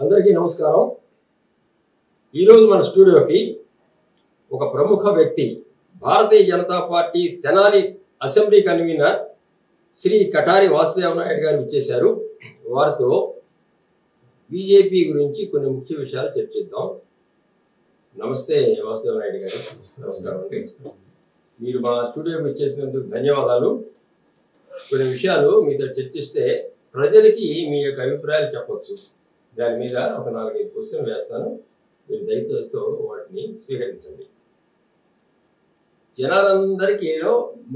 అందరికీ నమస్కారం. ఈరోజు మన స్టూడియోకి ఒక ప్రముఖ వ్యక్తి, భారతీయ జనతా పార్టీ తెనాలి అసెంబ్లీ కన్వీనర్ శ్రీ కటారి వాసుదేవ నాయుడు గారు వచ్చేశారు. వారితో బీజేపీ గురించి కొన్ని ముఖ్య విషయాలు చర్చిద్దాం. నమస్తే వాసుదేవ నాయుడు గారు. నమస్కారం అండి. మీరు మా స్టూడియోకి వచ్చేసినందుకు ధన్యవాదాలు. కొన్ని విషయాలు మీతో చర్చిస్తే ప్రజలకి మీ యొక్క అభిప్రాయాలు చెప్పవచ్చు. దాని మీద ఒక 4-5 క్వశ్చన్లు వేస్తాను. మీరు దయచేసి వాటిని స్వీకరించండి. జనాలందరికీ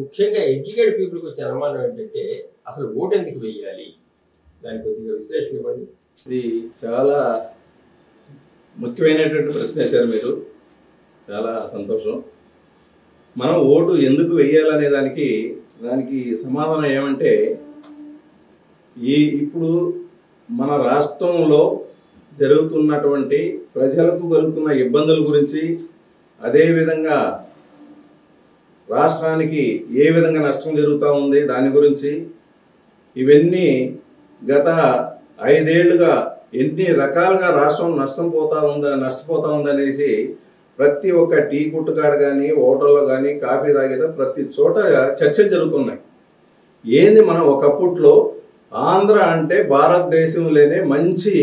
ముఖ్యంగా ఎడ్యుకేటెడ్ పీపుల్కి వచ్చే అనుమానం ఏంటంటే అసలు ఓటు ఎందుకు వేయాలి, దాని కొద్దిగా విశ్లేషణ ఇవ్వండి. ఇది చాలా ముఖ్యమైనటువంటి ప్రశ్న వేశారు మీరు. చాలా సంతోషం. మనం ఓటు ఎందుకు వేయాలనే దానికి సమాధానం ఏమంటే, ఇప్పుడు మన రాష్ట్రంలో జరుగుతున్నటువంటి ప్రజలకు కలుగుతున్న ఇబ్బందుల గురించి, అదేవిధంగా రాష్ట్రానికి ఏ విధంగా నష్టం జరుగుతూ ఉంది దాని గురించి, ఇవన్నీ గత 5 ఏళ్లుగా ఎన్ని రకాలుగా రాష్ట్రం నష్టపోతా ఉందనేసి ప్రతి ఒక్క టీ కొట్టుకాడ కానీ, హోటల్లో కానీ, కాఫీ తాగేట ప్రతి చోట చర్చలు జరుగుతున్నాయి. ఏంది, మనం ఒకప్పట్లో ఆంధ్ర అంటే భారతదేశంలోనే మంచి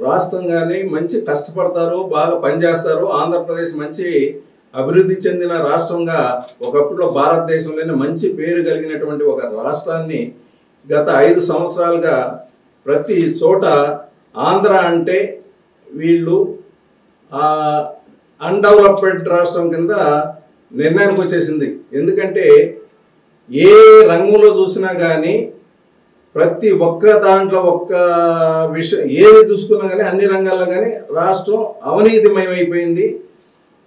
రాష్ట్రం, కానీ మంచి కష్టపడతారు, బాగా పనిచేస్తారు, ఆంధ్రప్రదేశ్ మంచి అభివృద్ధి చెందిన రాష్ట్రంగా ఒకప్పట్లో భారతదేశంలోనే మంచి పేరు కలిగినటువంటి ఒక రాష్ట్రాన్ని గత 5 సంవత్సరాలుగా ప్రతి చోట ఆంధ్ర అంటే వీళ్ళు అన్డెవలప్డ్ రాష్ట్రం కింద నిర్ణయానికి వచ్చేసింది. ఎందుకంటే ఏ రంగంలో చూసినా కానీ, ప్రతి ఒక్క దాంట్లో ఒక్క విషయం ఏది చూసుకున్నా కానీ, అన్ని రంగాల్లో కానీ రాష్ట్రం అవినీతిమయమైపోయింది.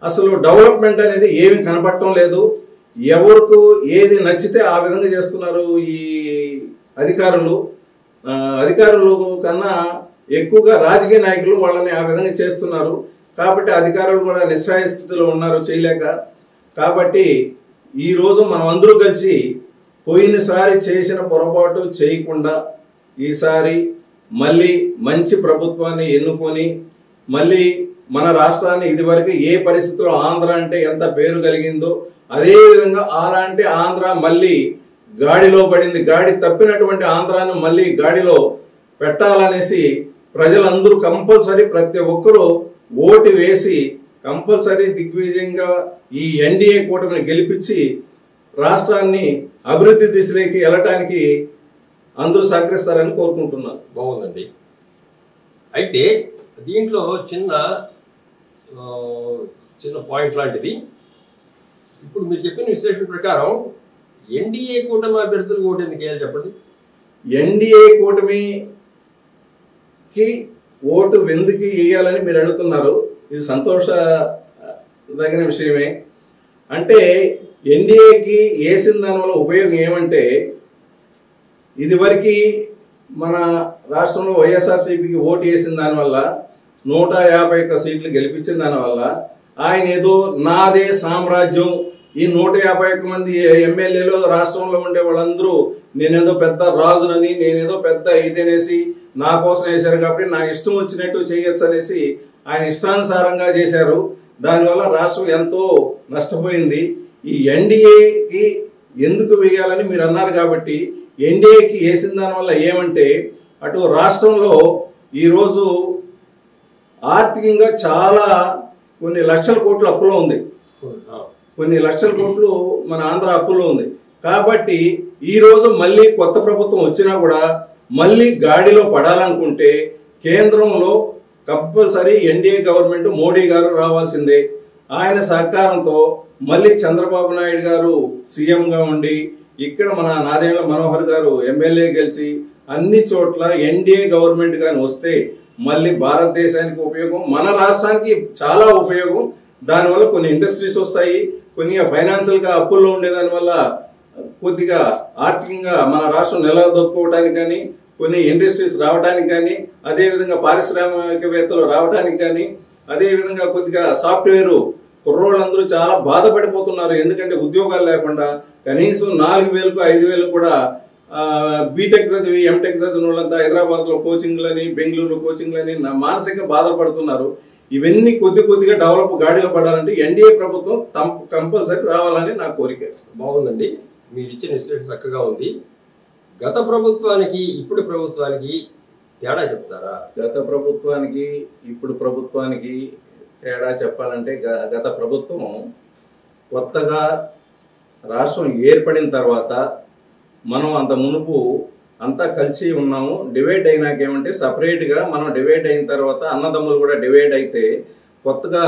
అసలు డెవలప్మెంట్ అనేది ఏమి కనపడటం లేదు. ఎవరికి ఏది నచ్చితే ఆ విధంగా చేస్తున్నారు ఈ అధికారులు కన్నా ఎక్కువగా రాజకీయ నాయకులు వాళ్ళని ఆ విధంగా చేస్తున్నారు. కాబట్టి అధికారులు కూడా నిస్సహాయ స్థితిలో ఉన్నారు, చేయలేక. కాబట్టి ఈరోజు మనం అందరూ కలిసి పోయినసారి చేసిన పొరపాటు చేయకుండా ఈసారి మళ్ళీ మంచి ప్రభుత్వాన్ని ఎన్నుకొని మళ్ళీ మన రాష్ట్రాన్ని ఇదివరకు ఏ పరిస్థితిలో ఆంధ్ర అంటే ఎంత పేరు కలిగిందో అదేవిధంగా అలాంటి ఆంధ్ర మళ్ళీ గాడిలో పడింది, గాడి తప్పినటువంటి ఆంధ్రాను మళ్ళీ గాడిలో పెట్టాలనేసి ప్రజలందరూ కంపల్సరీ ప్రతి ఒక్కరూ ఓటు వేసి కంపల్సరీ దిగ్విజయంగా ఈ ఎన్డీఏ కూటమిని గెలిపించి రాష్ట్రాన్ని అభివృద్ధి దిశలోకి వెళ్ళటానికి అందరూ సహకరిస్తారని కోరుకుంటున్నాను. బాగుందండి. అయితే దీంట్లో చిన్న పాయింట్ లాంటిది. ఇప్పుడు మీరు చెప్పిన విశ్లేషణ ప్రకారం ఎన్డీఏ కూటమి అభ్యర్థులు ఓటు ఎందుకు వేయాలి చెప్పండి. ఎన్డీఏ కూటమికి ఓటు ఎందుకు వేయాలని మీరు అడుగుతున్నారు. ఇది సంతోషదగిన విషయమే. అంటే ఎన్డీఏకి వేసిన దానివల్ల ఉపయోగం ఏమంటే, ఇదివరకు మన రాష్ట్రంలో వైఎస్ఆర్సీపీకి ఓటు వేసిన దానివల్ల 151 సీట్లు గెలిపించిన దానివల్ల ఆయన ఏదో నాదే సామ్రాజ్యం, ఈ 151 మంది ఎమ్మెల్యేలు రాష్ట్రంలో ఉండే వాళ్ళందరూ నేనేదో పెద్ద రాజునని, నేనేదో పెద్ద ఇదనేసి నా కోసం వేశారు కాబట్టి నా ఇష్టం వచ్చినట్టు చేయొచ్చు అనేసి ఆయన ఇష్టానుసారంగా చేశారు. దానివల్ల రాష్ట్రం ఎంతో నష్టపోయింది. ఈ ఎన్డీఏకి ఎందుకు వేయాలని మీరు అన్నారు కాబట్టి ఎన్డీఏకి వేసిన దానివల్ల ఏమంటే, అటు రాష్ట్రంలో ఈరోజు ఆర్థికంగా చాలా కొన్ని లక్షల కోట్ల అప్పులో ఉంది, కొన్ని లక్షల కోట్లు మన ఆంధ్ర అప్పులో ఉంది. కాబట్టి ఈరోజు మళ్ళీ కొత్త ప్రభుత్వం వచ్చినా కూడా మళ్ళీ గాడిలో పడాలనుకుంటే కేంద్రంలో కంపల్సరీ ఎన్డీఏ గవర్నమెంట్ మోడీ గారు రావాల్సిందే. ఆయన సహకారంతో మళ్ళీ చంద్రబాబు నాయుడు గారు సీఎంగా ఉండి ఇక్కడ మన నాదేళ్ల మనోహర్ గారు ఎమ్మెల్యే గెలిచి అన్ని చోట్ల ఎన్డీఏ గవర్నమెంట్ కానీ వస్తే మళ్ళీ భారతదేశానికి ఉపయోగం, మన రాష్ట్రానికి చాలా ఉపయోగం. దానివల్ల కొన్ని ఇండస్ట్రీస్ వస్తాయి, కొన్ని ఫైనాన్షియల్గా అప్పుల్లో ఉండేదానివల్ల కొద్దిగా ఆర్థికంగా మన రాష్ట్రం నిలదొక్కుకోవడానికి కానీ, కొన్ని ఇండస్ట్రీస్ రావడానికి కానీ, అదేవిధంగా పారిశ్రామికవేత్తలు రావడానికి కానీ, అదేవిధంగా కొద్దిగా సాఫ్ట్వేరు కుర్రోళ్ళందరూ చాలా బాధపడిపోతున్నారు. ఎందుకంటే ఉద్యోగాలు లేకుండా కనీసం 4,000కు 5,000 కూడా బీటెక్ చదివి ఎంటెక్ చదివిన వాళ్ళంతా హైదరాబాద్లో కోచింగ్లని బెంగళూరులో కోచింగ్లని మానసిక బాధలు పడుతున్నారు. ఇవన్నీ కొద్దిగా డెవలప్ గాడిలో పడాలంటే ఎన్డీఏ ప్రభుత్వం కంపల్సరీ రావాలని నా కోరిక. బాగుందండి, మీరు ఇచ్చిన విశ్లేషణ చక్కగా ఉంది. గత ప్రభుత్వానికి ఇప్పుడు ప్రభుత్వానికి తేడా చెప్తారా? గత ప్రభుత్వానికి ఇప్పుడు ప్రభుత్వానికి తేడా చెప్పాలంటే గత ప్రభుత్వం కొత్తగా రాష్ట్రం ఏర్పడిన తర్వాత మనం అంత మునుపు అంతా కలిసి ఉన్నాము. డివైడ్ అయినాక ఏమంటే సపరేట్గా మనం డివైడ్ అయిన తర్వాత అన్నదమ్ములు కూడా డివైడ్ అయితే కొత్తగా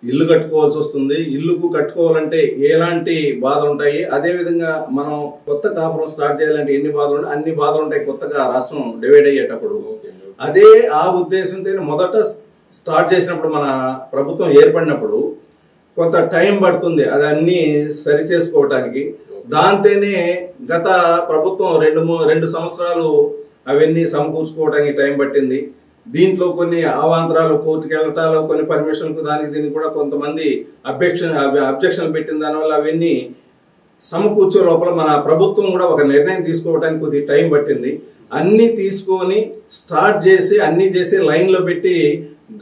ఇల్లు కట్టుకోవాల్సి వస్తుంది. ఇల్లుకు కట్టుకోవాలంటే ఎలాంటి బాధలు ఉంటాయి, అదేవిధంగా మనం కొత్త కాపురం స్టార్ట్ చేయాలంటే ఎన్ని బాధలు ఉంటాయి, అన్ని బాధలు ఉంటాయి కొత్తగా రాష్ట్రం డివైడ్ అయ్యేటప్పుడు. అదే ఆ ఉద్దేశంతో మొదట స్టార్ట్ చేసినప్పుడు మన ప్రభుత్వం ఏర్పడినప్పుడు కొంత టైం పడుతుంది అది అన్నీ సరి చేసుకోవటానికి. దాంతోనే గత ప్రభుత్వం 2 సంవత్సరాలు అవన్నీ సమకూర్చుకోవడానికి టైం పట్టింది. దీంట్లో కొన్ని అవాంతరాలు, కోర్టుకు వెళ్ళటాలు, కొన్ని పర్మిషన్కు దానికి దీనికి కూడా కొంతమంది అబ్జెక్షన్ పెట్టిన దానివల్ల అవన్నీ సమకూర్చే లోపల మన ప్రభుత్వం కూడా ఒక నిర్ణయం తీసుకోవడానికి కొద్దిగా టైం పట్టింది. అన్నీ తీసుకొని స్టార్ట్ చేసి అన్నీ చేసి లైన్లో పెట్టి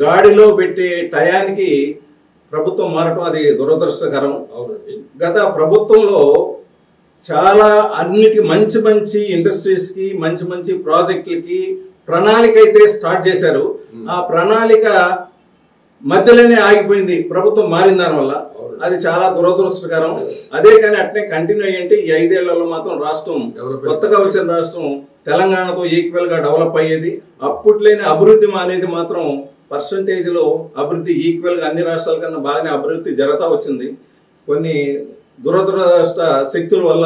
గాడిలో పెట్టే టయానికి ప్రభుత్వం మారటం అది దురదృష్టకరం. గత ప్రభుత్వంలో చాలా అన్నిటికీ మంచి ఇండస్ట్రీస్కి మంచి ప్రాజెక్టులకి ప్రణాళిక అయితే స్టార్ట్ చేశారు. ఆ ప్రణాళిక మధ్యలోనే ఆగిపోయింది ప్రభుత్వం మారిన దానివల్ల. అది చాలా దురదృష్టకరం. అదే కానీ అట్నే కంటిన్యూ అయ్యింటే ఈ 5 ఏళ్లలో మాత్రం రాష్ట్రం కొత్తగా వచ్చిన రాష్ట్రం తెలంగాణతో ఈక్వల్గా డెవలప్ అయ్యేది. అప్పట్లేని అభివృద్ధి అనేది మాత్రం పర్సంటేజ్లో అభివృద్ధి ఈక్వల్గా అన్ని రాష్ట్రాల కన్నా బాగానే అభివృద్ధి జరుగుతూ వచ్చింది. కొన్ని దురదృష్ట శక్తుల వల్ల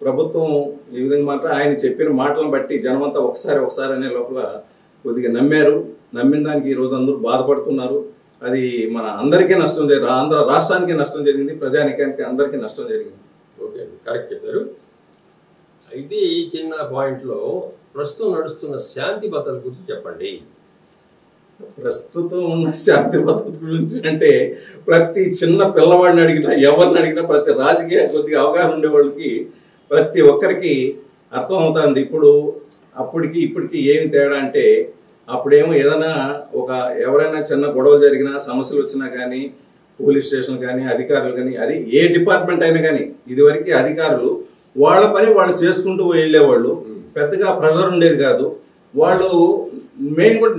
ప్రభుత్వం ఈ విధంగా మాట ఆయన చెప్పిన మాటలను బట్టి జనమంతా ఒకసారి అనే లోపల కొద్దిగా నమ్మారు. నమ్మిన దానికి ఈరోజు అందరూ బాధపడుతున్నారు. అది మన అందరికీ నష్టం జరిగింది, ఆంధ్ర రాష్ట్రానికి నష్టం జరిగింది, ప్రజానికానికి అందరికీ నష్టం జరిగింది. ఓకే, కరెక్ట్ చెప్పారు. అయితే ఈ చిన్న పాయింట్లో ప్రస్తుతం నడుస్తున్న శాంతి భద్రతల గురించి చెప్పండి. ప్రస్తుతం ఉన్న శాంతి భద్రత గురించి అంటే ప్రతి చిన్న పిల్లవాడిని అడిగినా ఎవరిని అడిగినా ప్రతి రాజకీయ కొద్దిగా అవగాహన ఉండే వాళ్ళకి ప్రతి ఒక్కరికి అర్థం అవుతుంది. అప్పటికి ఇప్పటికి ఏమి తేడా అంటే అప్పుడేమో ఏదైనా ఎవరైనా చిన్న గొడవలు జరిగినా సమస్యలు వచ్చినా కానీ పోలీస్ స్టేషన్ కానీ అధికారులు కానీ అది ఏ డిపార్ట్మెంట్ అయినా కానీ ఇదివరకు అధికారులు వాళ్ళ పని వాళ్ళు చేసుకుంటూ వెళ్ళేవాళ్ళు. పెద్దగా ప్రెషర్ ఉండేది కాదు. వాళ్ళు మేము కూడా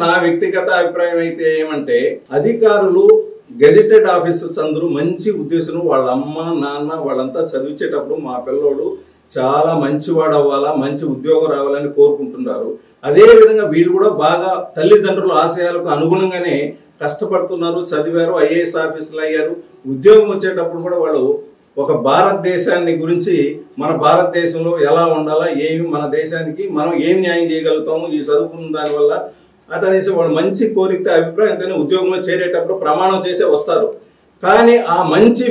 నా వ్యక్తిగత అభిప్రాయం అయితే ఏమంటే అధికారులు గెజెటెడ్ ఆఫీసర్స్ అందరూ మంచి ఉద్దేశం, వాళ్ళ అమ్మ నాన్న వాళ్ళంతా చదివించేటప్పుడు మా పిల్లోడు చాలా మంచివాడు అవ్వాలా, మంచి ఉద్యోగం రావాలని కోరుకుంటున్నారు. అదేవిధంగా వీళ్ళు కూడా బాగా తల్లిదండ్రుల ఆశయాలకు అనుగుణంగానే కష్టపడుతున్నారు, చదివారు, ఐఏఎస్ ఆఫీసర్లు అయ్యారు. ఉద్యోగం వచ్చేటప్పుడు కూడా వాళ్ళు ఒక భారతదేశాన్ని గురించి మన భారతదేశంలో ఎలా ఉండాలా, ఏమి మన దేశానికి మనం ఏమి న్యాయం చేయగలుగుతాము ఈ చదువుకున్న దానివల్ల అటనేసి వాళ్ళు మంచి కోరిక అభిప్రాయంతోనే ఉద్యోగంలో చేరేటప్పుడు ప్రమాణం చేసే వస్తారు. కానీ ఆ మంచి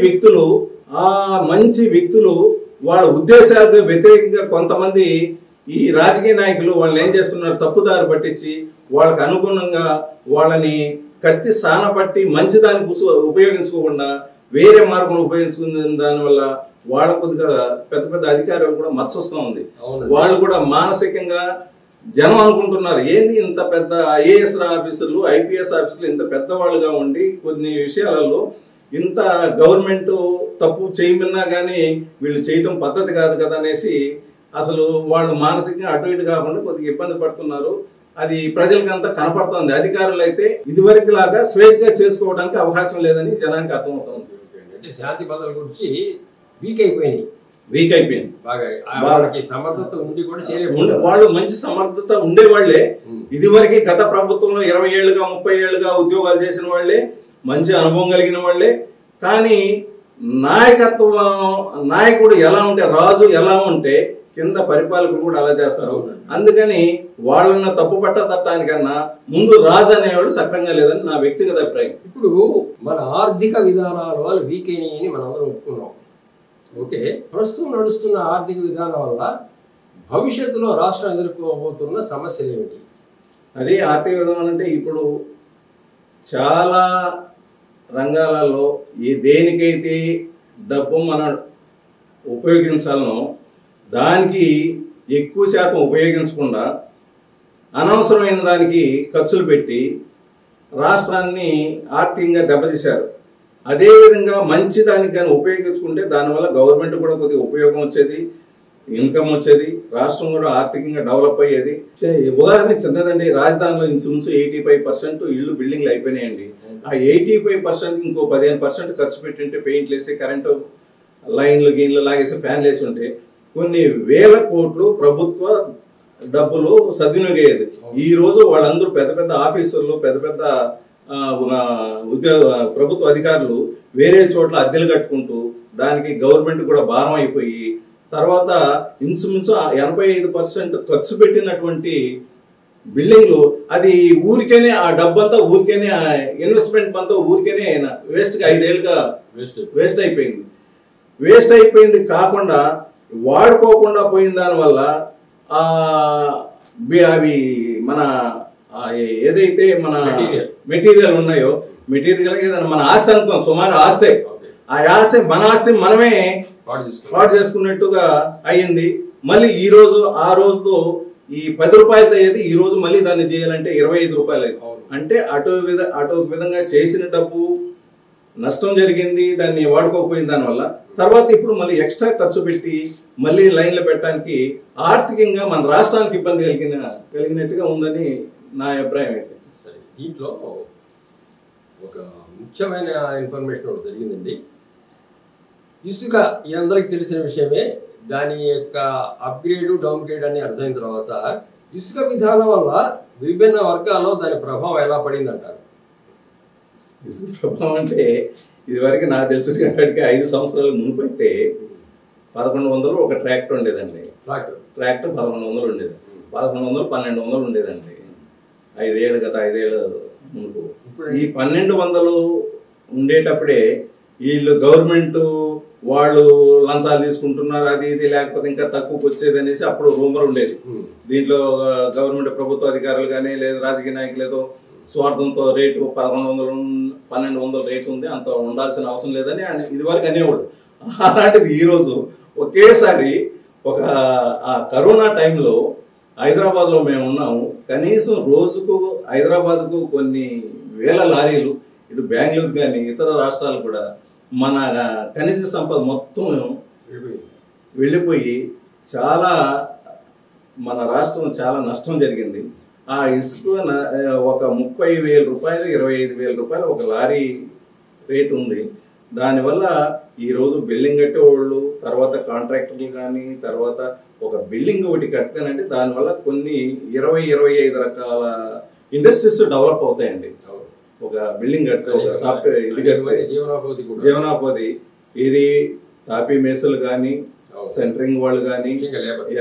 వ్యక్తులు వాళ్ళ ఉద్దేశాలకు వ్యతిరేకంగా కొంతమంది ఈ రాజకీయ నాయకులు వాళ్ళని ఏం చేస్తున్నారు, తప్పుదారి పట్టించి వాళ్ళకి అనుగుణంగా వాళ్ళని కత్తి సానబట్టి మంచిదానికి ఉపయోగించుకోకుండా వేరే మార్గంలో ఉపయోగించుకున్న దానివల్ల వాళ్ళ కొద్దిగా పెద్ద అధికారులు కూడా మచ్చొస్తూ ఉంది. వాళ్ళు కూడా మానసికంగా జనం అనుకుంటున్నారు ఏంది ఇంత పెద్ద ఐఏఎస్ ఆఫీసర్లు ఐపీఎస్ ఆఫీసర్లు ఇంత పెద్దవాళ్ళుగా ఉండి కొన్ని విషయాలలో ఇంత గవర్నమెంట్ తప్పు చేయమన్నా కానీ వీళ్ళు చేయటం పద్ధతి కాదు కదా అనేసి అసలు వాళ్ళు మానసికంగా అటు ఇటు కాకుండా కొద్దిగా ఇబ్బంది పడుతున్నారు. అది ప్రజలకంతా కనపడుతుంది. అధికారులు అయితే ఇదివరకు లాగా స్వేచ్ఛగా చేసుకోవడానికి అవకాశం లేదని జనానికి అర్థమవుతుంది. అంటే శాంతి భద్రతల గురించి వీక్ అయిపోయింది సమర్థత ఉండి కూడా వాళ్ళు మంచి సమర్థత ఉండేవాళ్లే. ఇదివరకు గత ప్రభుత్వంలో 20 ఏళ్ళుగా 30 ఏళ్ళుగా ఉద్యోగాలు చేసిన వాళ్లే, మంచి అనుభవం కలిగిన వాళ్లే. కానీ నాయకుడు ఎలా ఉంటే, రాజు ఎలా ఉంటే కింద పరిపాలకులు కూడా అలా చేస్తారు. అందుకని వాళ్ళని తప్పు పట్టదట్టానికన్నా ముందు రాజు అనేవాడు సక్రంగా లేదని నా వ్యక్తిగత అభిప్రాయం. ఇప్పుడు మన ఆర్థిక విధానాల వల్ల వీక్ అయినాయని మనం అందరం ఒప్పుకున్నాం. ఓకే, ప్రస్తుతం నడుస్తున్న ఆర్థిక విధానం వల్ల భవిష్యత్తులో రాష్ట్రం ఎదుర్కోబోతున్న సమస్యలు ఏమిటి? అదే ఆర్థిక విధానం అంటే ఇప్పుడు చాలా రంగాలలో దేనికైతే డబ్బు మనం ఉపయోగించాలనో దానికి ఎక్కువ శాతం ఉపయోగించకుండా అనవసరమైన దానికి ఖర్చులు పెట్టి రాష్ట్రాన్ని ఆర్థికంగా దెబ్బతీశారు. అదేవిధంగా మంచి దానికి కానీ ఉపయోగించుకుంటే దానివల్ల గవర్నమెంట్ కూడా కొద్దిగా ఉపయోగం వచ్చేది, ఇన్కమ్ వచ్చేది, రాష్ట్రం కూడా ఆర్థికంగా డెవలప్ అయ్యేది. ఉదాహరణ చిన్నదండి, రాజధానిలో ఇన్సూరెన్స్ 85% ఇళ్ళు బిల్డింగ్లు అయిపోయినాయండి. ఆ 85% ఇంకో 15% ఖర్చు పెట్టింటే పెయింట్లు వేసి కరెంటు లైన్లు గీన్లు లాగేసి ఫ్యాన్లు వేసి ఉంటే కొన్ని వేల కోట్లు ప్రభుత్వ డబ్బులు సద్వినియోగం అయ్యేది. ఈ రోజు వాళ్ళందరూ పెద్ద పెద్ద ఆఫీసర్లు, పెద్ద పెద్ద ప్రభుత్వ అధికారులు వేరే చోట్ల అద్దెలు కట్టుకుంటూ దానికి గవర్నమెంట్ కూడా భారం అయిపోయి తర్వాత ఇన్సూరెన్స్ 85% ఖర్చు పెట్టినటువంటి బిల్డింగ్లు అది ఊరికేనే ఆ డబ్బంతా ఊరికేనే ఇన్వెస్ట్మెంట్ అంతా ఊరికేనే వేస్ట్గా 5 ఏళ్ళుగా వేస్ట్ అయిపోయింది. వేస్ట్ అయిపోయింది కాకుండా వాడుకోకుండా పోయిన దానివల్ల అవి మన ఏదైతే మన మెటీరియల్ ఉన్నాయో మెటీరియల్ మన ఆస్తి అనుకోం, సుమారు ఆస్తే ఆ ఆస్తి మన ఆస్తి మనమే పాడు చేసుకున్నట్టుగా అయ్యింది. మళ్ళీ ఈ రోజు ఆ రోజుతో ఈ 10 రూపాయలతో అయ్యేది ఈ రోజు మళ్ళీ దాన్ని చేయాలంటే 25 రూపాయలు అయింది. అంటే అటు విధంగా చేసిన డబ్బు నష్టం జరిగింది, దాన్ని వాడుకోకపోయింది. దానివల్ల తర్వాత ఇప్పుడు మళ్ళీ ఎక్స్ట్రా ఖర్చు పెట్టి మళ్ళీ లైన్లు పెట్టడానికి ఆర్థికంగా మన రాష్ట్రానికి ఇబ్బంది కలిగినట్టుగా ఉందని నా అభిప్రాయం అయితే. సరే, దీంట్లో ఒక ముఖ్యమైన ఇన్ఫర్మేషన్ ఒకటి జరిగిందండి. ఇసుక ఈ అందరికి తెలిసిన విషయమే. దాని యొక్క అప్గ్రేడ్ డౌన్గ్రేడ్ అని అర్థమైన తర్వాత ఇసుక విధానం వల్ల విభిన్న వర్గాల్లో దాని ప్రభావం ఎలా పడింది అంటారు? ఇసుక ప్రభావం అంటే ఇదివరకు నాకు తెలిసిన కాడికి 5 సంవత్సరాల మునుపు అయితే 1100 ఒక ట్రాక్టర్ ఉండేదండి. ట్రాక్టర్ 1100 ఉండేది. 1100 1200 ఉండేదండి 5 ఏళ్ళు గత 5 ఏళ్ళు మునుపు. ఈ 1200 ఉండేటప్పుడే వీళ్ళు గవర్నమెంట్ వాళ్ళు లంచాలు తీసుకుంటున్నారు, అది ఇది లేకపోతే ఇంకా తక్కువకి వచ్చేది అనేసి అప్పుడు రూమర్ ఉండేది. దీంట్లో గవర్నమెంట్ ప్రభుత్వ అధికారులు కానీ లేదు రాజకీయ నాయకులు ఏదో స్వార్థంతో రేటు 1100-1200 రేటు ఉంది, అంత ఉండాల్సిన అవసరం లేదని ఇదివరకు అనేవాడు. అలాంటిది ఈరోజు ఒకేసారి ఒక కరోనా టైంలో హైదరాబాద్లో మేము ఉన్నాము. కనీసం రోజుకు హైదరాబాద్కు కొన్ని వేల లారీలు, ఇటు బెంగళూరు కానీ ఇతర రాష్ట్రాలు కూడా మన ఖనిజ సంపద మొత్తం వెళ్ళిపోయి చాలా మన రాష్ట్రం చాలా నష్టం జరిగింది. ఆ ఇసుక ఒక 30,000 రూపాయలు 25,000 రూపాయలు ఒక లారీ రేటు ఉంది. దానివల్ల ఈరోజు బిల్డింగ్ కట్టేవాళ్ళు, తర్వాత కాంట్రాక్టర్లు కానీ, తర్వాత ఒక బిల్డింగ్ ఒకటి కడితేనంటే దానివల్ల కొన్ని 20-25 రకాల ఇండస్ట్రీస్ డెవలప్ అవుతాయండి. ఒక బిల్డింగ్ కడితే ఒక సాఫ్ట్వేర్ ఇది కడితే జీవనోపాధి ఇది తాపీ మేసలు కానీ, సెంటరింగ్ వాళ్ళు కానీ,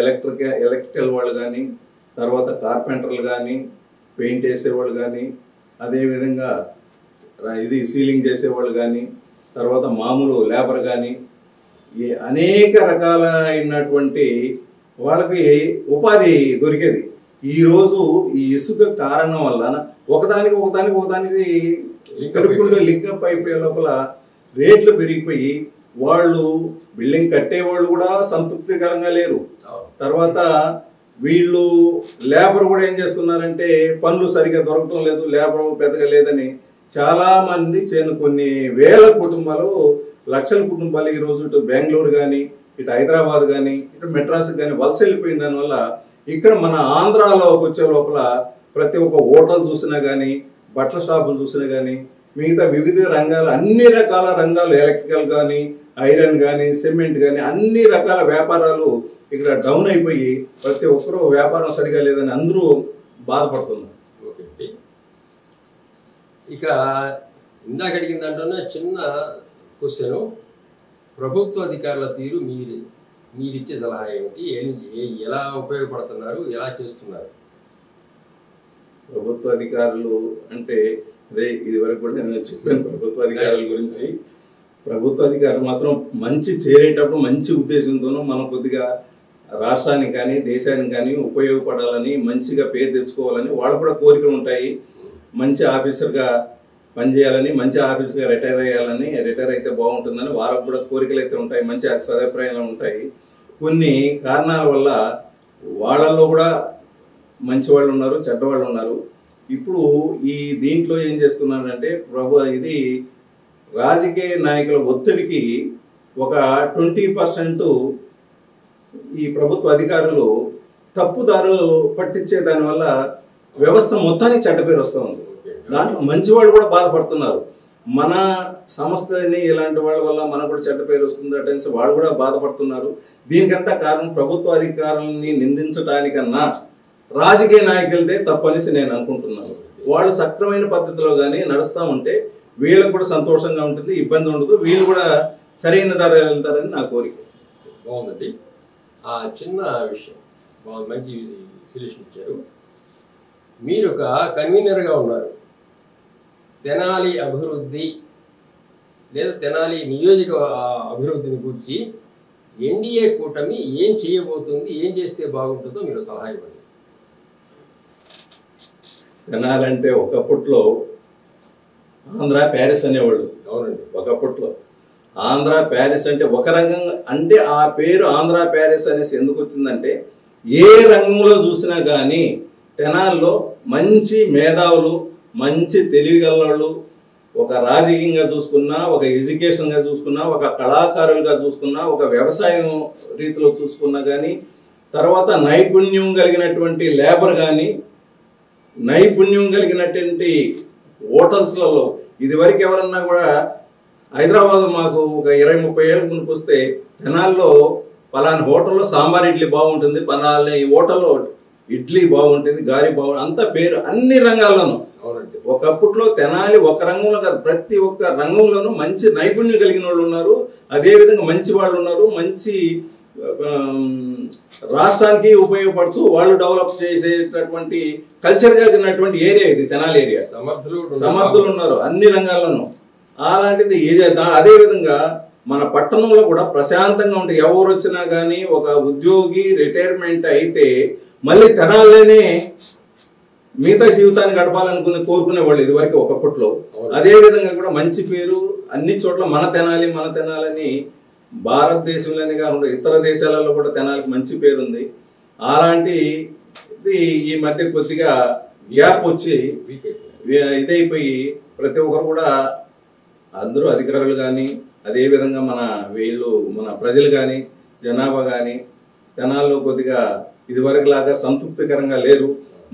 ఎలక్ట్రికల్ వాళ్ళు కానీ, తర్వాత కార్పెంటర్లు కానీ, పెయింట్ వేసేవాళ్ళు కానీ, అదేవిధంగా ఇది సీలింగ్ చేసేవాళ్ళు కానీ, తర్వాత మామూలు లేబర్ కానీ, ఈ అనేక రకాలైనటువంటి వాళ్ళకి ఉపాధి దొరికేది. ఈరోజు ఈ ఇసుక కారణం వల్ల ఒకదానికి పెరుగుకుంటూ లింకప్ అయిపోయే లోపల రేట్లు పెరిగిపోయి వాళ్ళు బిల్డింగ్ కట్టేవాళ్ళు కూడా సంతృప్తికరంగా లేరు. తర్వాత వీళ్ళు లేబర్ కూడా ఏం చేస్తున్నారంటే పనులు సరిగా దొరకటం లేదు, లేబర్ పెద్దగా లేదని చాలా మంది కొన్ని వేల కుటుంబాలు, లక్షల కుటుంబాలు ఈరోజు ఇటు బెంగళూరు కానీ, ఇటు హైదరాబాద్ కానీ, ఇటు మెడ్రాస్ కానీ వలస వెళ్ళిపోయిన దానివల్ల ఇక్కడ మన ఆంధ్రాలోకి వచ్చే లోపల ప్రతి ఒక్క హోటల్ చూసినా కానీ, బట్టల షాపులు చూసినా కానీ, మిగతా వివిధ రంగాలు అన్ని రకాల రంగాలు ఎలక్ట్రికల్ కానీ, ఐరన్ కానీ, సిమెంట్ కానీ అన్ని రకాల వ్యాపారాలు ఇక్కడ డౌన్ అయిపోయి ప్రతి ఒక్కరూ వ్యాపారం సరిగా లేదని అందరూ బాధపడుతున్నారు. ఓకే, ఇక ఇందాక అడిగిన దాంట్లోనే చిన్న క్వశ్చన్, ప్రభుత్వ అధికారుల తీరు మీరిచ్చే సలహా ఏమిటి? ఎలా ఉపయోగపడుతున్నారు, ఎలా చేస్తున్నారు? ప్రభుత్వ అధికారులు అంటే అదే ఇది వరకు కూడా నేను చెప్పాను ప్రభుత్వ అధికారుల గురించి. ప్రభుత్వ అధికారులు మాత్రం మంచి చేరేటప్పుడు మంచి ఉద్దేశంతోనూ మనం కొద్దిగా రాష్ట్రానికి కానీ దేశానికి కానీ ఉపయోగపడాలని, మంచిగా పేరు తెచ్చుకోవాలని వాళ్ళు కూడా కోరికలు ఉంటాయి. మంచి ఆఫీసర్గా పనిచేయాలని, మంచి ఆఫీసర్గా రిటైర్ అయ్యాలని, రిటైర్ అయితే బాగుంటుందని వారికి కూడా కోరికలు అయితే ఉంటాయి, మంచి సదభిప్రాయాలు ఉంటాయి. కొన్ని కారణాల వల్ల వాళ్ళల్లో కూడా మంచి వాళ్ళు ఉన్నారు, చెడ్డవాళ్ళు ఉన్నారు. ఇప్పుడు ఈ దీంట్లో ఏం చేస్తున్నారంటే ఇది రాజకీయ నాయకుల ఒత్తిడికి ఒక 20% ఈ ప్రభుత్వ అధికారులు తప్పుదారు పట్టించే దానివల్ల వ్యవస్థ మొత్తానికి చెడ్డ పేరు వస్తూ ఉంది. దాంట్లో మంచి వాళ్ళు కూడా బాధపడుతున్నారు. మన సంస్థలని ఇలాంటి వాళ్ళ వల్ల మనకు కూడా చెడ్డ పేరు వస్తుంది అంటే వాళ్ళు కూడా బాధపడుతున్నారు. దీనికంతా కారణం ప్రభుత్వ అధికారులని నిందించడానికన్నా రాజకీయ నాయకులదే తప్పనేసి నేను అనుకుంటున్నాను. వాళ్ళు సక్రమైన పద్ధతిలో కానీ నడుస్తూ ఉంటే వీళ్ళకు కూడా సంతోషంగా ఉంటుంది, ఇబ్బంది ఉండదు, వీళ్ళు కూడా సరైన దారి వెళ్తారని నా కోరిక. బాగుందండి. ఆ చిన్న విషయం మంచి సొల్యూషన్ ఇచ్చారు. మీరు ఒక కన్వీనర్గా ఉన్నారు. తెనాలి అభివృద్ధి లేదా తెనాలి నియోజక అభివృద్ధిని గురించి ఎన్డీఏ కూటమి ఏం చేయబోతుంది, ఏం చేస్తే బాగుంటుందో మీరు సలహా ఇవ్వండి. తెనాలి అంటే ఒకప్పట్లో ఆంధ్ర ప్యారిస్ అనేవాళ్ళు. అవునండి. ఒకప్పట్లో ఆంధ్ర ప్యారిస్ అంటే ఒక రంగంగా అంటే ఆ పేరు ఆంధ్ర ప్యారిస్ అనేసి ఎందుకు వచ్చిందంటే ఏ రంగంలో చూసినా కానీ తెనాల్లో మంచి మేధావులు, మంచి తెలివిగలవాళ్ళు, ఒక రాజకీయంగా చూసుకున్నా, ఒక ఎడ్యుకేషన్గా చూసుకున్నా, ఒక కళాకారులుగా చూసుకున్నా, ఒక వ్యవసాయం రీతిలో చూసుకున్నా కానీ, తర్వాత నైపుణ్యం కలిగినటువంటి లేబర్ కానీ, నైపుణ్యం కలిగినటువంటి హోటల్స్లలో ఇదివరకు ఎవరన్నా కూడా హైదరాబాద్ మాకు ఒక 20-30 ఏళ్ళ ముందుకు వస్తే తెనాల్లో పలానా హోటల్లో సాంబార్ ఇడ్లీ బాగుంటుంది, పలానా ఈ హోటల్లో ఇడ్లీ బాగుంటుంది, గారి బాగుంటుంది, అంత పేరు అన్ని రంగాల్లోనూ. ఒకప్పట్లో తెనాలి ఒక రంగంలో కాదు, ప్రతి ఒక్క రంగంలోనూ మంచి నైపుణ్యం కలిగిన వాళ్ళు ఉన్నారు, అదేవిధంగా మంచి వాళ్ళు ఉన్నారు, మంచి రాష్ట్రానికి ఉపయోగపడుతూ వాళ్ళు డెవలప్ చేసేటటువంటి కల్చర్ కలిగినటువంటి ఏరియా ఇది తెనాలి ఏరియా. సమర్థులు ఉన్నారు అన్ని రంగాల్లోనూ. అలాంటిది అదేవిధంగా మన పట్టణంలో కూడా ప్రశాంతంగా ఉంటే ఎవరు వచ్చినా కానీ ఒక ఉద్యోగి రిటైర్మెంట్ అయితే మళ్ళీ తెనాలిలోనే మిగతా జీవితాన్ని గడపాలనుకుని కోరుకునేవాళ్ళు ఇదివరకు ఒకప్పట్లో. అదేవిధంగా కూడా మంచి పేరు అన్ని చోట్ల మన తెనాలని భారతదేశంలోనే కాకుండా ఇతర దేశాలలో కూడా తెనాలికి మంచి పేరు ఉంది. అలాంటిది ఈ మధ్య కొద్దిగా గ్యాప్ వచ్చి ఇదైపోయి ప్రతి ఒక్కరు కూడా అందరూ అధికారులు కానీ అదేవిధంగా మన ప్రజలు కానీ జనాభా కానీ తెనాల్లో కొద్దిగా ఇదివరకు లాగా సంతృప్తికరంగా లేరు.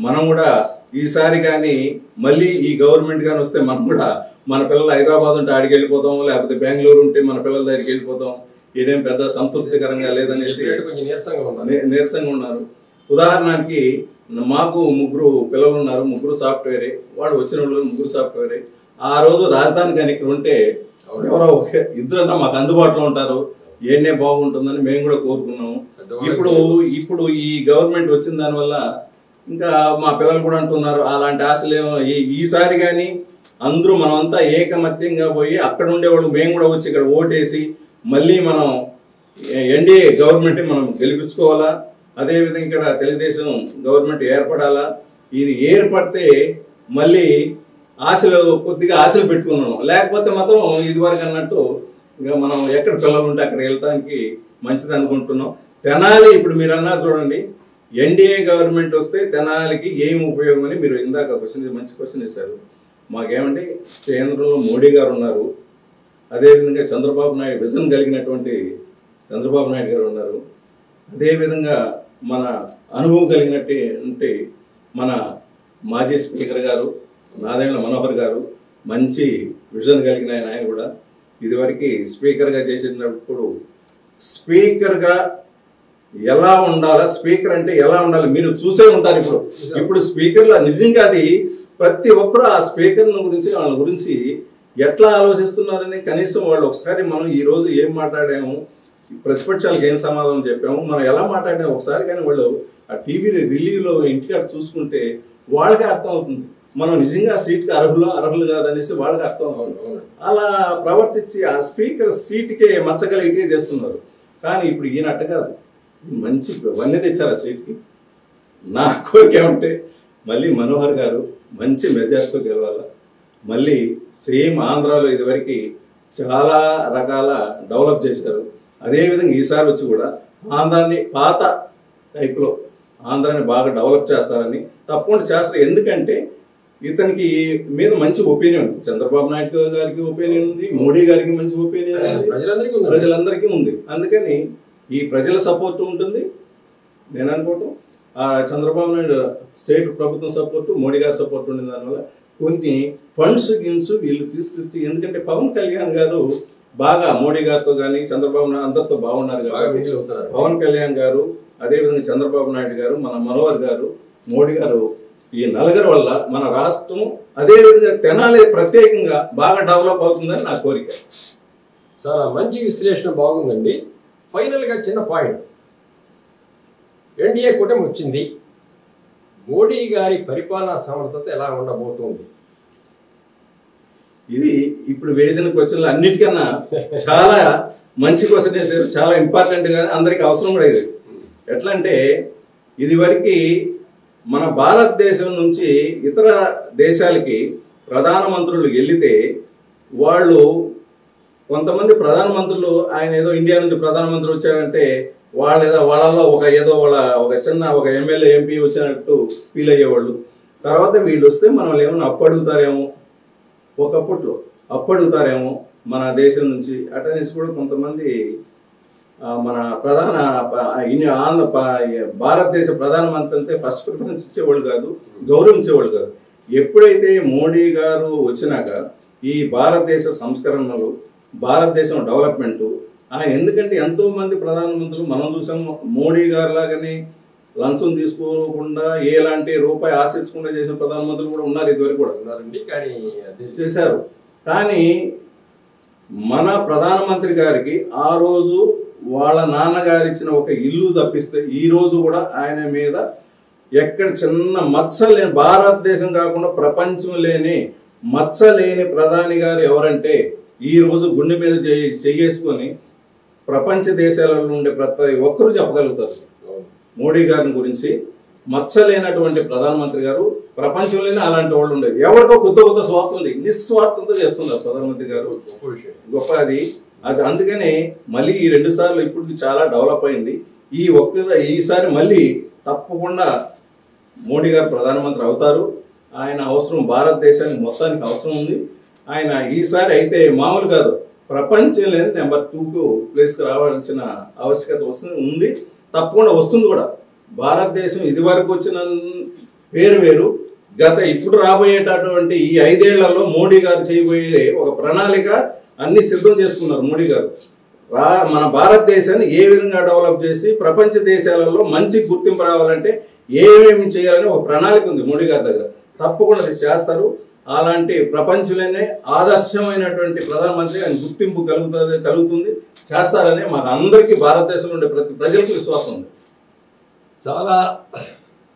మనం కూడా ఈసారి కానీ మళ్ళీ ఈ గవర్నమెంట్ కానీ వస్తే మనం కూడా మన పిల్లలు హైదరాబాద్ ఉంటే ఆడికి వెళ్ళిపోతాం, లేకపోతే బెంగళూరు ఉంటే మన పిల్లల దగ్గరికి వెళ్ళిపోతాం. ఇదేం పెద్ద సంతృప్తికరంగా లేదనేసి నీరసంగా ఉన్నారు. ఉదాహరణకి మాకు 3 పిల్లలు ఉన్నారు, 3 సాఫ్ట్వేరే. వాళ్ళు వచ్చిన వాళ్ళు 3 సాఫ్ట్వేరే. ఆ రోజు రాజధాని కానీ ఇక్కడ ఉంటే ఎవరో ఇద్దరన్నా మాకు అందుబాటులో ఉంటారు, ఏనే బాగుంటుందని మేము కూడా కోరుకున్నాము. ఇప్పుడు ఈ గవర్నమెంట్ వచ్చిన దానివల్ల ఇంకా మా పిల్లలు కూడా అంటున్నారు అలాంటి ఆశలేమో ఈసారి కానీ అందరూ మనమంతా ఏకమత్యంగా పోయి అక్కడ ఉండేవాళ్ళు మేము కూడా వచ్చి ఇక్కడ ఓటేసి మళ్ళీ మనం ఎన్డీఏ గవర్నమెంట్ మనం గెలిపించుకోవాలా. అదేవిధంగా ఇక్కడ తెలుగుదేశం గవర్నమెంట్ ఏర్పడాలా. ఇది ఏర్పడితే మళ్ళీ కొద్దిగా ఆశలు పెట్టుకున్నాం. లేకపోతే మాత్రం ఇదివరకు అన్నట్టు ఇంకా మనం ఎక్కడ పిల్లలు ఉంటే అక్కడ వెళ్ళడానికి మంచిది అనుకుంటున్నాం. తెనాలి ఇప్పుడు మీరు అన్నారు చూడండి, ఎన్డీఏ గవర్నమెంట్ వస్తే తెనాలికి ఏం ఉపయోగం అని మీరు ఇందాక మంచి క్వశ్చన్ ఇస్తారు. మాకేమంటే కేంద్రంలో మోడీ గారు ఉన్నారు, అదేవిధంగా చంద్రబాబు నాయుడు విజన్ కలిగినటువంటి చంద్రబాబు నాయుడు గారు ఉన్నారు, అదేవిధంగా మన అనుభవం కలిగినటువంటి మన మాజీ స్పీకర్ గారు నాదెండ్ల మనోహర్ గారు మంచి విజన్ కలిగిన ఆయన కూడా ఇదివరకు స్పీకర్గా చేసినప్పుడు స్పీకర్గా ఎలా ఉండాలా, స్పీకర్ అంటే ఎలా ఉండాలి మీరు చూసే ఉంటారు. ఇప్పుడు స్పీకర్లో నిజంగా అది ప్రతి ఒక్కరూ ఆ స్పీకర్ గురించి వాళ్ళ గురించి ఎట్లా ఆలోచిస్తున్నారని కనీసం వాళ్ళు ఒకసారి మనం ఈ రోజు ఏం మాట్లాడాము, ప్రతిపక్షాలకు ఏం సమాధానం చెప్పాము, మనం ఎలా మాట్లాడాము ఒకసారి కానీ వాళ్ళు ఆ టీవీ రిలీవ్లో ఇంటికాడ చూసుకుంటే వాళ్ళకే అర్థం అవుతుంది మనం నిజంగా సీట్కి అర్హులు కాదనేసి వాళ్ళకి అర్థం అవుతుంది. అలా ప్రవర్తించి ఆ స్పీకర్ సీట్కే మచ్చగలిగితే చేస్తున్నారు. కానీ ఇప్పుడు ఈయనట్ట కాదు, మంచి వన్నీ తెచ్చారు ఆ సీట్కి. నా కోరిక ఏమంటే మళ్ళీ మనోహర్ గారు మంచి మెజార్టీతో గెలవాలా. మళ్ళీ సేమ్ ఆంధ్రాలో ఇదివరకు చాలా రకాల డెవలప్ చేశారు, అదేవిధంగా ఈసారి వచ్చి కూడా ఆంధ్రాన్ని పాత టైప్లో ఆంధ్రాని బాగా డెవలప్ చేస్తారని తప్పకుండా చేస్తారు. ఎందుకంటే ఇతనికి మీద మంచి ఒపీనియన్ ఉంది, చంద్రబాబు నాయుడు గారికి ఒపీనియన్ ఉంది, మోడీ గారికి మంచి ఒపీనియన్ ఉంది, ప్రజలందరికీ ఉంది. అందుకని ఈ ప్రజల సపోర్ట్ ఉంటుంది. నేను అనుకోవటం చంద్రబాబు నాయుడు స్టేట్ ప్రభుత్వం సపోర్టు, మోడీ గారి సపోర్ట్ ఉండే దానివల్ల కొన్ని ఫండ్స్ వీళ్ళు తీసుకొచ్చి, ఎందుకంటే పవన్ కళ్యాణ్ గారు బాగా మోడీ గారితో కానీ చంద్రబాబు నాయుడు అందరితో బాగున్నారు కాబట్టి పవన్ కళ్యాణ్ గారు, అదేవిధంగా చంద్రబాబు నాయుడు గారు, మన మనోహర్ గారు, మోడీ గారు, ఈ నలుగురు వల్ల మన రాష్ట్రం అదేవిధంగా తెనాలి ప్రత్యేకంగా బాగా డెవలప్ అవుతుందని నా కోరిక. చాలా మంచి విశ్లేషణ, బాగుందండి. ఫైనల్గా చిన్న పాయింట్, ఎన్డీఏ కూటమి వచ్చింది, మోడీ గారి పరిపాలనా సమర్థత ఎలా ఉండబోతోంది? ఇది ఇప్పుడు వేసిన క్వశ్చన్లు అన్నిటికన్నా చాలా మంచి క్వశ్చన్ వేసారు, చాలా ఇంపార్టెంట్గా అందరికి అవసరం కూడా. ఇది ఎట్లా అంటే, ఇది వరకు మన భారతదేశం నుంచి ఇతర దేశాలకి ప్రధానమంత్రులు వెళితే వాళ్ళు కొంతమంది ప్రధానమంత్రులు, ఆయన ఏదో ఇండియా నుంచి ప్రధానమంత్రి వచ్చాడంటే వాళ్ళలో ఒక చిన్న ఎమ్మెల్యే ఎంపీ వచ్చినట్టు ఫీల్ అయ్యేవాళ్ళు. తర్వాత వీళ్ళు వస్తే మనం ఏమైనా అడుగుతారేమో, ఒకప్పట్లో అడుగుతారేమో మన దేశం నుంచి అటెండెన్స్ కూడా కొంతమంది మన భారతదేశ ప్రధానమంత్రి అంటే ఫస్ట్ ప్రిఫరెన్స్ ఇచ్చేవాళ్ళు కాదు, గౌరవించేవాళ్ళు కాదు. ఎప్పుడైతే మోడీ గారు వచ్చినాక ఈ భారతదేశ సంస్కరణలు, భారతదేశం డెవలప్మెంటు, ఆయన ఎందుకంటే ఎంతో మంది ప్రధానమంత్రులు మనం చూసాము, మోడీ గారు లాగానే లంచం తీసుకోకుండా ఎలాంటి రూపాయి ఆశించకుండా చేసిన ప్రధానమంత్రులు కూడా ఉన్నారు, ఇదివరకు కూడా ఉన్నారండి, కానీ చేశారు. కానీ మన ప్రధానమంత్రి గారికి ఆ రోజు వాళ్ళ నాన్నగారు ఇచ్చిన ఒక ఇల్లు తప్పిస్తే ఈ రోజు కూడా ఆయన మీద ఎక్కడ చిన్న మచ్చ లేని, భారతదేశం కాకుండా ప్రపంచం లేని మచ్చ లేని ప్రధాని గారు ఎవరంటే ఈ రోజు గుండె మీద చేసుకొని ప్రపంచ దేశాలలో ఉండే ప్రతి ఒక్కరూ చెప్పగలుగుతారు మోడీ గారిని గురించి. మచ్చలేనటువంటి ప్రధానమంత్రి గారు ప్రపంచంలోనే అలాంటి వాళ్ళు ఉండేది. ఎవరికో కొత్త స్వార్థం ఉంది, నిస్వార్థంతో చేస్తున్నారు ప్రధానమంత్రి గారు, గొప్ప అది. అందుకనే మళ్ళీ ఈ 2 సార్లు ఇప్పుడు చాలా డెవలప్ అయింది. ఈసారి మళ్ళీ తప్పకుండా మోడీ గారు ప్రధానమంత్రి అవుతారు. ఆయన అవసరం భారతదేశానికి మొత్తానికి అవసరం ఉంది. ఆయన ఈసారి అయితే మామూలు కాదు, ప్రపంచంలో నెంబర్ 2 ప్లేస్కి రావాల్సిన ఆవశ్యకత ఉంది, తప్పకుండా వస్తుంది కూడా. భారతదేశం ఇదివరకు వచ్చిన పేరు వేరు, ఇప్పుడు రాబోయేటటువంటి ఈ 5 ఏళ్లలో మోడీ గారు చేయబోయే ఒక ప్రణాళిక అన్ని సిద్ధం చేసుకున్నారు మోడీ గారు. మన భారతదేశాన్ని ఏ విధంగా డెవలప్ చేసి ప్రపంచ దేశాలలో మంచి గుర్తింపు రావాలంటే ఏమేమి చేయాలని ఒక ప్రణాళిక ఉంది మోడీ గారి దగ్గర. తప్పకుండా అది చేస్తారు. అలాంటి ప్రపంచంలోనే ఆదర్శమైనటువంటి ప్రధానమంత్రి ఆయన గుర్తింపు కలుగుతుంది, చేస్తారని మాకు అందరికీ భారతదేశంలో ఉండే ప్రతి ప్రజలకు విశ్వాసం ఉంది. చాలా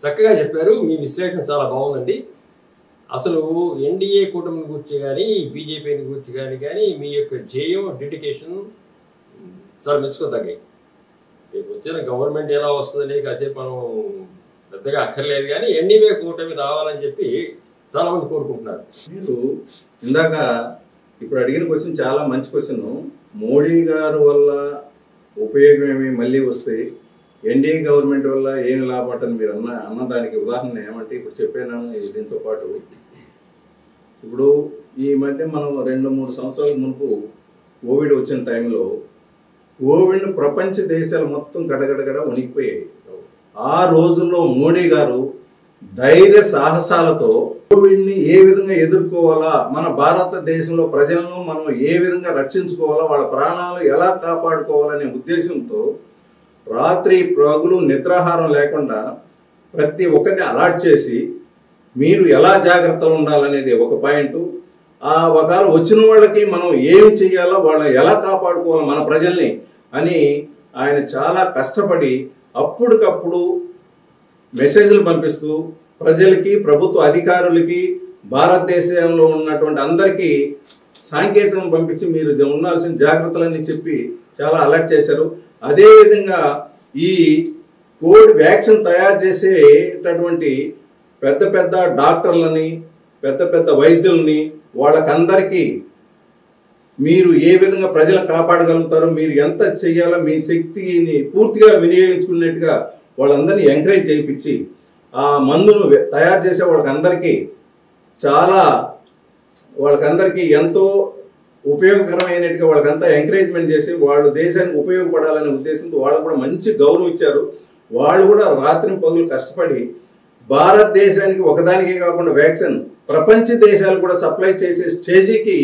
చక్కగా చెప్పారు, మీ విశ్లేషణ చాలా బాగుందండి. అసలు ఎన్డీఏ కూటమిని గురించి కానీ బీజేపీని గురించి కానీ మీ యొక్క జేయం, డెడికేషన్ చాలా మెచ్చుకోదగ్గాయి. రేపు వచ్చిన గవర్నమెంట్ ఎలా వస్తుందని కాసేపు మనం పెద్దగా అక్కర్లేదు, కానీ ఎన్డీఏ కూటమి రావాలని చెప్పి చాలామంది కోరుకుంటున్నారు. మీరు ఇందాక ఇప్పుడు అడిగిన క్వశ్చన్ చాలా మంచి క్వశ్చన్. మోడీ గారు వల్ల ఉపయోగం ఏమి మళ్ళీ వస్తే, ఎన్డీఏ గవర్నమెంట్ వల్ల ఏమి లాభపడని మీరు అన్న దానికి ఉదాహరణ ఏమంటే ఇప్పుడు చెప్పాను. దీంతో పాటు ఇప్పుడు ఈ మధ్య మనం 2-3 సంవత్సరాల మునుపు కోవిడ్ వచ్చిన టైంలో కోవిడ్ ప్రపంచ దేశాలు మొత్తం గడగడగడ వణికిపోయాయి. ఆ రోజుల్లో మోడీ గారు ధైర్య సాహసాలతో కోవిడ్ని ఏ విధంగా ఎదుర్కోవాలా, మన భారతదేశంలో ప్రజలను మనం ఏ విధంగా రక్షించుకోవాలా, వాళ్ళ ప్రాణాలు ఎలా కాపాడుకోవాలనే ఉద్దేశంతో రాత్రి పగలు నిద్రాహారం లేకుండా ప్రతి ఒక్కరిని అలర్ట్ చేసి మీరు ఎలా జాగ్రత్తగా ఉండాలనేది ఒక పాయింట్. ఒకవేళ వచ్చిన వాళ్ళకి మనం ఏమి చేయాలో, వాళ్ళని ఎలా కాపాడుకోవాలో మన ప్రజల్ని అని ఆయన చాలా కష్టపడి అప్పటికప్పుడు మెసేజ్లు పంపిస్తూ ప్రజలకి, ప్రభుత్వ అధికారులకి, భారతదేశంలో ఉన్నటువంటి అందరికీ సాంకేతికం పంపించి మీరు ఉండాల్సిన జాగ్రత్తలన్నీ చెప్పి చాలా అలర్ట్ చేశారు. అదేవిధంగా ఈ కోవిడ్ వ్యాక్సిన్ తయారు చేసేటటువంటి పెద్ద పెద్ద డాక్టర్లని, పెద్ద పెద్ద వైద్యుల్ని, వాళ్ళకందరికీ మీరు ఏ విధంగా ప్రజలు కాపాడగలుగుతారో, మీరు ఎంత చెయ్యాలో మీ శక్తిని పూర్తిగా వినియోగించుకున్నట్టుగా వాళ్ళందరినీ ఎంకరేజ్ చేయించి ఆ మందును తయారు చేసే వాళ్ళకందరికీ చాలా వాళ్ళకందరికీ ఎంతో ఉపయోగకరమైనట్టుగా వాళ్ళకంతా ఎంకరేజ్మెంట్ చేసి వాళ్ళు దేశానికి ఉపయోగపడాలనే ఉద్దేశంతో వాళ్ళు కూడా మంచి గౌరవం ఇచ్చారు. వాళ్ళు కూడా రాత్రి పగులు కష్టపడి భారతదేశానికి ఒకదానికే కాకుండా వ్యాక్సిన్ ప్రపంచ దేశాలు కూడా సప్లై చేసే స్టేజీకి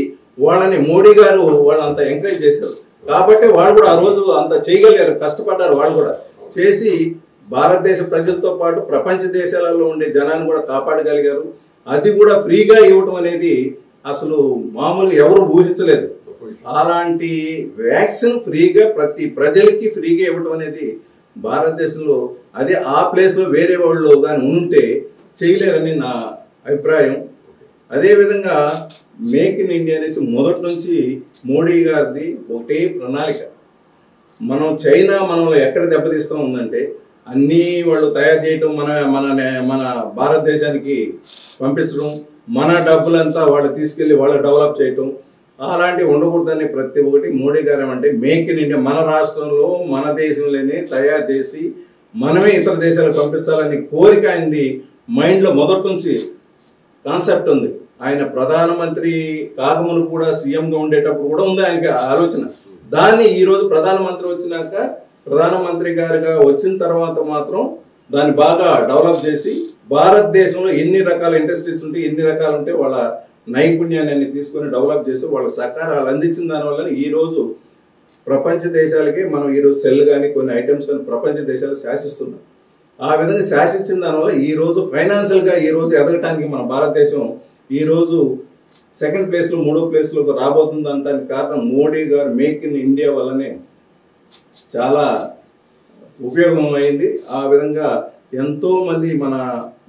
వాళ్ళని మోడీ గారు వాళ్ళంతా ఎంకరేజ్ చేశారు. కాబట్టి వాళ్ళు కూడా ఆ రోజు అంత చేయగలిగారు, కష్టపడ్డారు. వాళ్ళు కూడా చేసి భారతదేశ ప్రజలతో పాటు ప్రపంచ దేశాలలో ఉండే జనాన్ని కూడా కాపాడగలిగారు. అది కూడా ఫ్రీగా ఇవ్వటం అనేది అసలు మామూలుగా ఎవరు ఊహించలేదు. అలాంటి వ్యాక్సిన్ ఫ్రీగా ప్రతి ప్రజలకి ఫ్రీగా ఇవ్వటం అనేది భారతదేశంలో అదే ఆ ప్లేస్లో వేరే వాళ్ళు కానీ ఉంటే చేయలేరని నా అభిప్రాయం. అదేవిధంగా మేక్ ఇన్ ఇండియా అనేసి మొదటి నుంచి మోడీ గారిది ఒకటే ప్రణాళిక. మనం చైనా మనలో ఎక్కడ దెబ్బతీస్తూ ఉందంటే అన్నీ వాళ్ళు తయారు చేయటం, మన భారతదేశానికి పంపించడం, మన డబ్బులంతా వాళ్ళు తీసుకెళ్ళి వాళ్ళు డెవలప్ చేయటం, అలాంటివి ఉండకూడదని ప్రతి ఒక్కటి మోడీ గారు ఏమంటే మేక్ ఇన్ ఇండియా మన రాష్ట్రంలో మన దేశంలోనే తయారు చేసి మనమే ఇతర దేశాలకు పంపించాలని కోరిక ఆయనది మైండ్లో మొదటి నుంచి కాన్సెప్ట్ ఉంది. ఆయన ప్రధానమంత్రి కాకమును కూడా సీఎంగా ఉండేటప్పుడు కూడా ఉంది ఆయనకి ఆలోచన. దాన్ని ఈరోజు ప్రధానమంత్రి వచ్చినాక ప్రధానమంత్రి గారుగా వచ్చిన తర్వాత మాత్రం దాన్ని బాగా డెవలప్ చేసి భారతదేశంలో ఎన్ని రకాల ఇండస్ట్రీస్ ఉంటే ఎన్ని రకాలు ఉంటే వాళ్ళ నైపుణ్యాన్ని తీసుకొని డెవలప్ చేసి వాళ్ళ సహకారాలు అందించిన దానివల్ల ఈరోజు ప్రపంచ దేశాలకి మనం ఈరోజు సెల్ కానీ కొన్ని ఐటమ్స్ కానీ ప్రపంచ దేశాలు శాసిస్తున్నాం. ఆ విధంగా శాసించిన దానివల్ల ఈరోజు ఫైనాన్షియల్గా ఈరోజు ఎదగటానికి మన భారతదేశం ఈరోజు సెకండ్ ప్లేస్లో 3వ ప్లేస్లో రాబోతుంది అనడానికి కారణం మోడీ గారు మేక్ ఇన్ ఇండియా వల్లనే చాలా ఉపయోగం అయింది. ఆ విధంగా ఎంతోమంది మన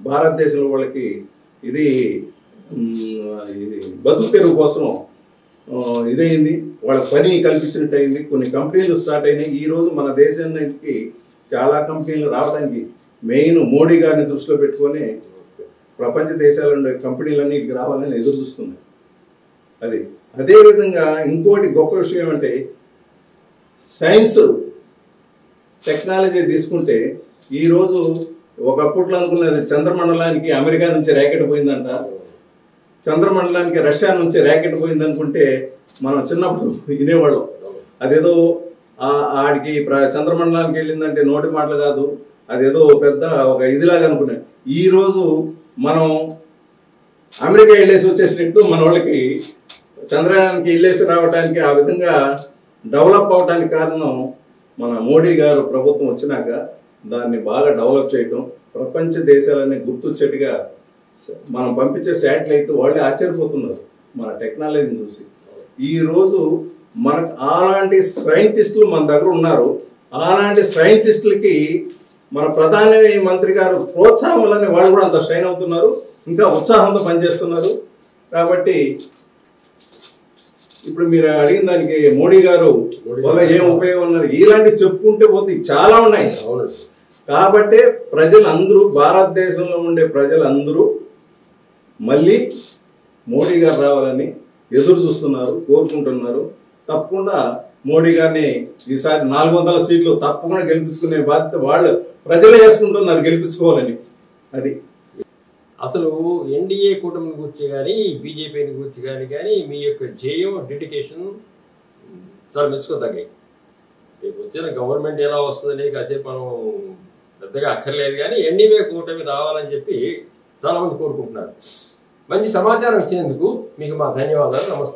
భారతదేశంలో వాళ్ళకి ఇది బతుకు తెరువు కోసం ఇదైంది, వాళ్ళ పని కల్పించినట్టు అయింది. కొన్ని కంపెనీలు స్టార్ట్ అయినాయి. ఈరోజు మన దేశానికి చాలా కంపెనీలు రావడానికి మెయిన్ మోడీ గారిని దృష్టిలో పెట్టుకొని ప్రపంచ దేశాల నుండి కంపెనీలన్నిటికి రావాలని ఎదురు చూస్తున్నాయి. అదేవిధంగా ఇంకోటి గొప్ప విషయం ఏమంటే సైన్స్ టెక్నాలజీ తీసుకుంటే ఈరోజు ఒకప్పట్లో అనుకున్నది చంద్రమండలానికి అమెరికా నుంచి ర్యాకెట్ పోయిందంట, చంద్రమండలానికి రష్యా నుంచి ర్యాకెట్ పోయింది అనుకుంటే మనం చిన్నప్పుడు వినేవాళ్ళం. అదేదో ఆడికి చంద్రమండలానికి వెళ్ళిందంటే నోటి మాటలు కాదు, అదేదో పెద్ద ఒక ఇదిలాగా అనుకున్నాం. ఈరోజు మనం అమెరికా వెళ్ళేసి వచ్చేసినట్టు మన వాళ్ళకి చంద్రయానానికి వెళ్ళేసి రావడానికి ఆ విధంగా డెవలప్ అవడానికి కారణం మన మోడీ గారు ప్రభుత్వం వచ్చినాక దాన్ని బాగా డెవలప్ చేయటం, ప్రపంచ దేశాలన్నీ గుర్తొచ్చేట్టుగా మనం పంపించే శాటిలైట్ వాళ్ళే ఆశ్చర్యపోతున్నారు మన టెక్నాలజీని చూసి. ఈరోజు మనకు అలాంటి సైంటిస్టులు మన దగ్గర ఉన్నారు. అలాంటి సైంటిస్టులకి మన ప్రధాని మంత్రి గారు ప్రోత్సాహం వల్లనే వాళ్ళు కూడా అంత షైన్ అవుతున్నారు, ఇంకా ఉత్సాహంతో పనిచేస్తున్నారు. కాబట్టి ఇప్పుడు మీరు అడిగిన దానికి మోడీ గారు వల్ల ఏం ఉపయోగం ఉన్నారు ఇలాంటివి చెప్పుకుంటే పోతే చాలా ఉన్నాయి. కాబట్టి ప్రజలందరూ భారతదేశంలో ఉండే ప్రజలందరూ మళ్ళీ మోడీ గారు రావాలని ఎదురు చూస్తున్నారు, కోరుకుంటున్నారు. తప్పకుండా మోడీ గారిని ఈసారి 400 సీట్లు తప్పకుండా గెలిపించుకునే బాధ్యత వాళ్ళు ప్రజలే వేసుకుంటున్నారు గెలిపించుకోవాలని. అది అసలు ఎన్డీఏ కూటమిని గురించి కానీ బీజేపీని గురించి కానీ మీ యొక్క జేయం డెడికేషన్ చాలా మెచ్చుకోదగ్గాయి. రేపు వచ్చిన గవర్నమెంట్ ఎలా వస్తుందని కాసేపు మనం పెద్దగా అక్కర్లేదు, కానీ ఎన్డీఏ కూటమి రావాలని చెప్పి చాలామంది కోరుకుంటున్నారు. మంచి సమాచారం ఇచ్చినందుకు మీకు మా ధన్యవాదాలు. నమస్తే.